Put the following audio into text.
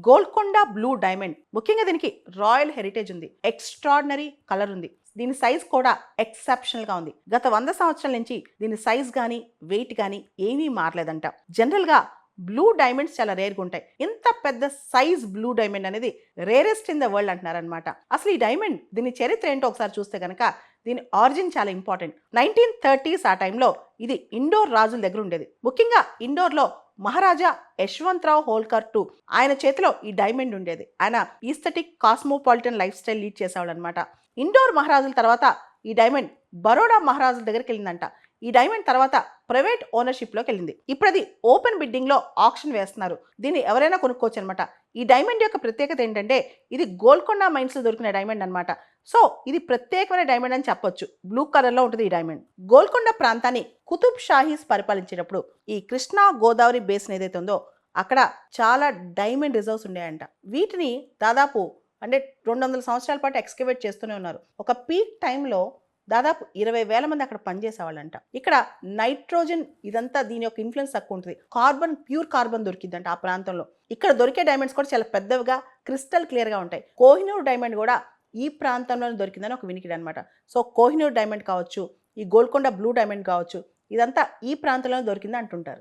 Golconda blue diamond. ముఖ్యంగా దీనికి royal heritage ఉంది, ఎక్స్ట్రాడినరీ కలర్ ఉంది, దీని సైజ్ కూడా ఎక్సెప్షనల్ గా ఉంది. గత 100 సంవత్సరాల నుంచి దీని సైజ్ గానీ వెయిట్ గానీ ఏమీ మారలేదంట. జనరల్ గా బ్లూ డైమండ్స్ చాలా రేర్గా ఉంటాయి. ఇంత పెద్ద సైజ్ బ్లూ డైమండ్ అనేది రేరెస్ట్ ఇన్ ద వరల్డ్ అంటున్నారనమాట. అసలు ఈ డైమండ్ దీని చరిత్ర ఏంటో ఒకసారి చూస్తే కనుక దీని ఆరిజిన్ చాలా ఇంపార్టెంట్. 1930s ఆ టైంలో ఇది ఇండోర్ రాజుల దగ్గర ఉండేది. ముఖ్యంగా ఇండోర్లో మహారాజా యశ్వంతరావు హోల్కర్ టు ఆయన చేతిలో ఈ డైమండ్ ఉండేది. ఆయన aesthetic cosmopolitan life style lead చేసేవాడు అనమాట. ఇండోర్ మహారాజుల తర్వాత ఈ డైమండ్ బరోడా మహారాజుల దగ్గరికి వెళ్ళిందంట. ఈ డైమండ్ తర్వాత ప్రైవేట్ ఓనర్షిప్లోకి వెళ్ళింది. ఇప్పుడు అది ఓపెన్ బిడ్డింగ్లో ఆక్షన్ వేస్తున్నారు. దీన్ని ఎవరైనా కొనుక్కోవచ్చు అనమాట. ఈ డైమండ్ యొక్క ప్రత్యేకత ఏంటంటే ఇది గోల్కొండ మైన్స్లో దొరికిన డైమండ్ అనమాట. సో ఇది ప్రత్యేకమైన డైమండ్ అని చెప్పొచ్చు. బ్లూ కలర్లో ఉంటుంది ఈ డైమండ్. గోల్కొండ ప్రాంతాన్ని కుతుబ్ షాహీస్ పరిపాలించేటప్పుడు ఈ కృష్ణా గోదావరి బేసిన్ ఏదైతే ఉందో అక్కడ చాలా డైమండ్ రిజర్వ్స్ ఉండేయంట. వీటిని దాదాపు 200 సంవత్సరాల పాటు ఎక్స్కవేట్ చేస్తూనే ఉన్నారు. ఒక పీక్ టైంలో దాదాపు 20,000 మంది అక్కడ పనిచేసేవాళ్ళంట. ఇక్కడ నైట్రోజన్ ఇదంతా దీని యొక్క ఇన్ఫ్లుయెన్స్ తక్కువ ఉంటుంది. ప్యూర్ కార్బన్ దొరికిందంట ఆ ప్రాంతంలో. ఇక్కడ దొరికే డైమండ్స్ కూడా చాలా పెద్దవిగా క్రిస్టల్ క్లియర్గా ఉంటాయి. కోహినూర్ డైమండ్ కూడా ఈ ప్రాంతంలోనే దొరికిందని ఒక వినికిడి అనమాట. సో కోహినూర్ డైమండ్ కావచ్చు, ఈ గోల్కొండ బ్లూ డైమండ్ కావచ్చు, ఇదంతా ఈ ప్రాంతంలోనే దొరికింది అంటుంటారు.